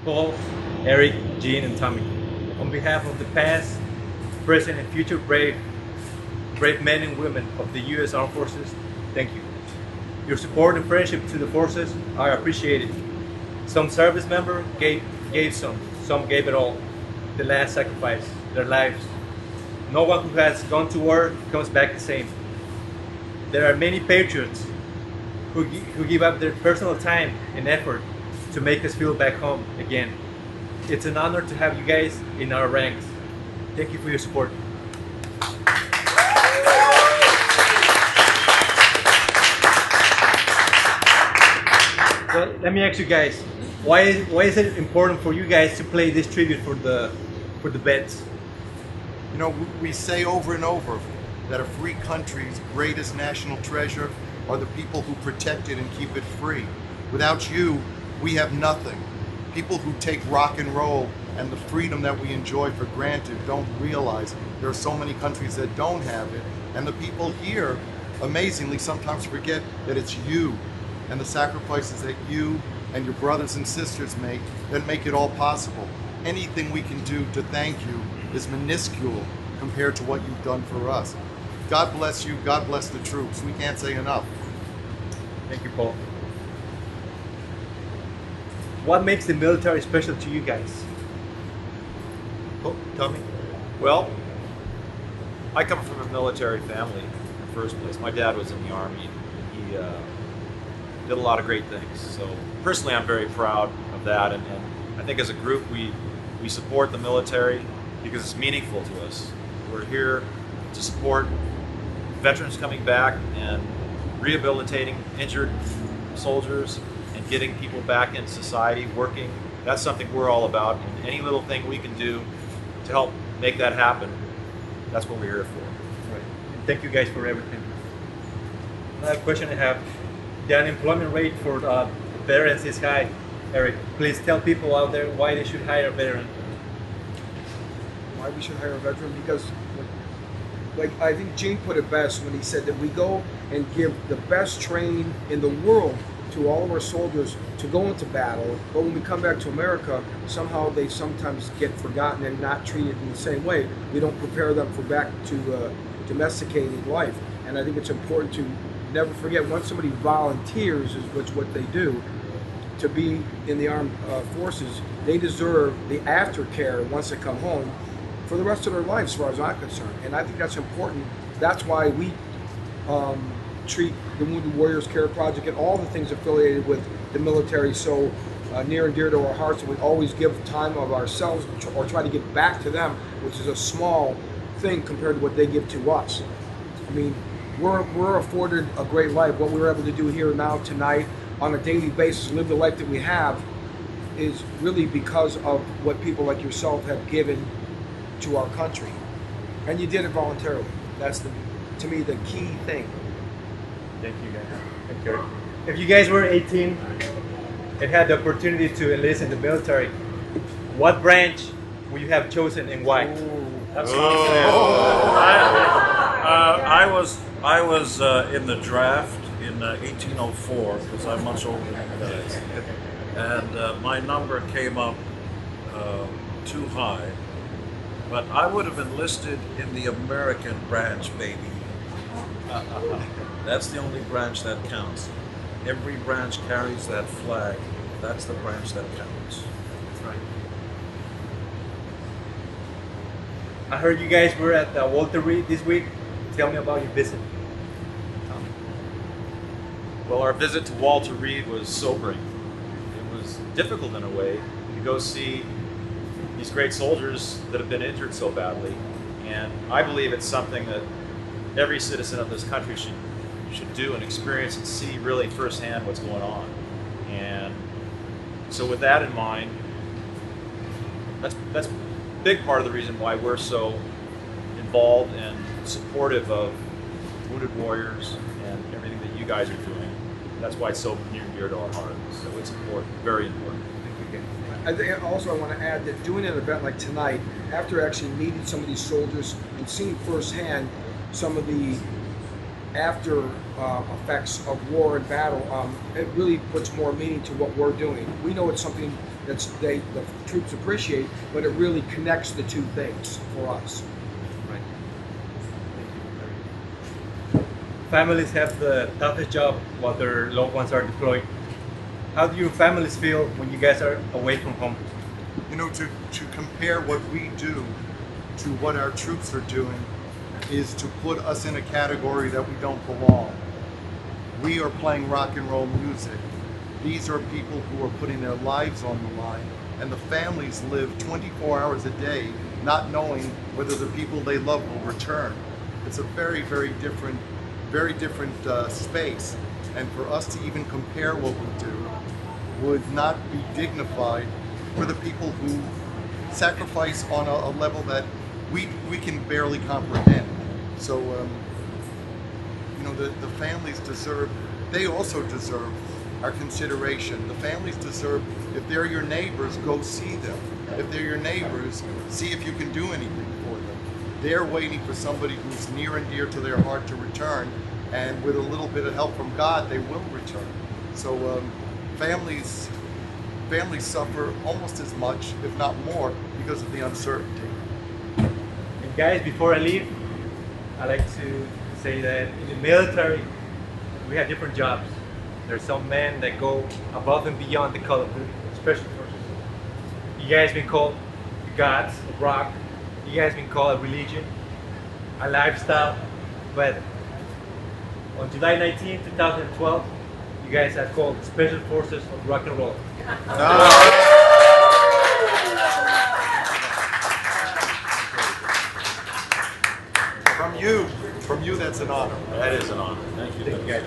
Paul, Eric, Jean, and Tommy. On behalf of the past, present, and future brave men and women of the U.S. Armed Forces, thank you. Your support and friendship to the forces are appreciated. Some service member gave some gave it all. The last sacrifice, their lives. No one who has gone to war comes back the same. There are many patriots who give up their personal time and effort to make us feel back home again. It's an honor to have you guys in our ranks. Thank you for your support. Well, let me ask you guys, why is it important for you guys to play this tribute for the vets? You know, we say over and over that a free country's greatest national treasure are the people who protect it and keep it free. Without you, we have nothing. People who take rock and roll and the freedom that we enjoy for granted don't realize there are so many countries that don't have it. And the people here, amazingly, sometimes forget that it's you and the sacrifices that you and your brothers and sisters make that make it all possible. Anything we can do to thank you is minuscule compared to what you've done for us. God bless you. God bless the troops. We can't say enough. Thank you, Paul. What makes the military special to you guys? Oh, Tommy? Well, I come from a military family in the first place. My dad was in the Army. He did a lot of great things. So personally, I'm very proud of that. And I think as a group, we support the military because it's meaningful to us. We're here to support veterans coming back and rehabilitating injured soldiers and getting people back in society, working. That's something we're all about. And any little thing we can do to help make that happen, that's what we're here for. Right. And thank you guys for everything. Another question I have. The unemployment rate for veterans is high. Eric, please tell people out there why they should hire a veteran. Why we should hire a veteran? Because, like I think Gene put it best when he said that we go and give the best training in the world to all of our soldiers to go into battle, but when we come back to America, somehow they sometimes get forgotten and not treated in the same way. We don't prepare them for back to domesticated life, and I think it's important to never forget once somebody volunteers, is what they do, to be in the armed forces, they deserve the aftercare once they come home for the rest of their lives, as far as I'm concerned. And I think that's important. That's why we treat the Wounded Warriors Care Project and all the things affiliated with the military so near and dear to our hearts, and we always give time of ourselves or try to give back to them, which is a small thing compared to what they give to us. I mean, we're afforded a great life. What we're able to do here now tonight on a daily basis, live the life that we have, is really because of what people like yourself have given to our country. And you did it voluntarily. That's, to me, the key thing. Thank you guys. Thank you. If you guys were 18 and had the opportunity to enlist in the military, what branch would you have chosen and why? That's I was in the draft in 1804 because I'm much older than you guys, and my number came up too high. But I would have enlisted in the American branch, baby. That's the only branch that counts. Every branch carries that flag. That's the branch that counts. That's right. I heard you guys were at Walter Reed this week. Tell me about your visit. Well, our visit to Walter Reed was sobering. It was difficult in a way to go see these great soldiers that have been injured so badly. And I believe it's something that every citizen of this country should do and experience and see really firsthand what's going on. And so with that in mind, that's a big part of the reason why we're so involved and supportive of Wounded Warriors and everything that you guys are doing. That's why it's so near and dear to our hearts. So it's important, very important. I think also I want to add that doing an event like tonight, after actually meeting some of these soldiers and seeing firsthand some of the after effects of war and battle, it really puts more meaning to what we're doing. We know it's something the troops appreciate, but it really connects the two things for us. Right. Thank you. Families have the toughest job while their loved ones are deployed. How do your families feel when you guys are away from home? You know, to compare what we do to what our troops are doing is to put us in a category that we don't belong. We are playing rock and roll music. These are people who are putting their lives on the line, and the families live 24 hours a day not knowing whether the people they love will return. It's a very, very different space, and for us to even compare what we do would not be dignified for the people who sacrifice on a level that we can barely comprehend. So, you know, the families they also deserve our consideration. The families deserve, if they're your neighbors, go see them. If they're your neighbors, see if you can do anything for them. They're waiting for somebody who's near and dear to their heart to return, and with a little bit of help from God, they will return. So families suffer almost as much, if not more, because of the uncertainty. And guys, before I leave, I like to say that in the military, we have different jobs. There's some men that go above and beyond the call of duty, special forces. You guys been called the gods of rock. You guys been called a religion, a lifestyle. But on July 19, 2012, you guys are called the Special Forces of Rock and Roll. From you, that's an honor. That is an honor. Thank you. Thank you guys.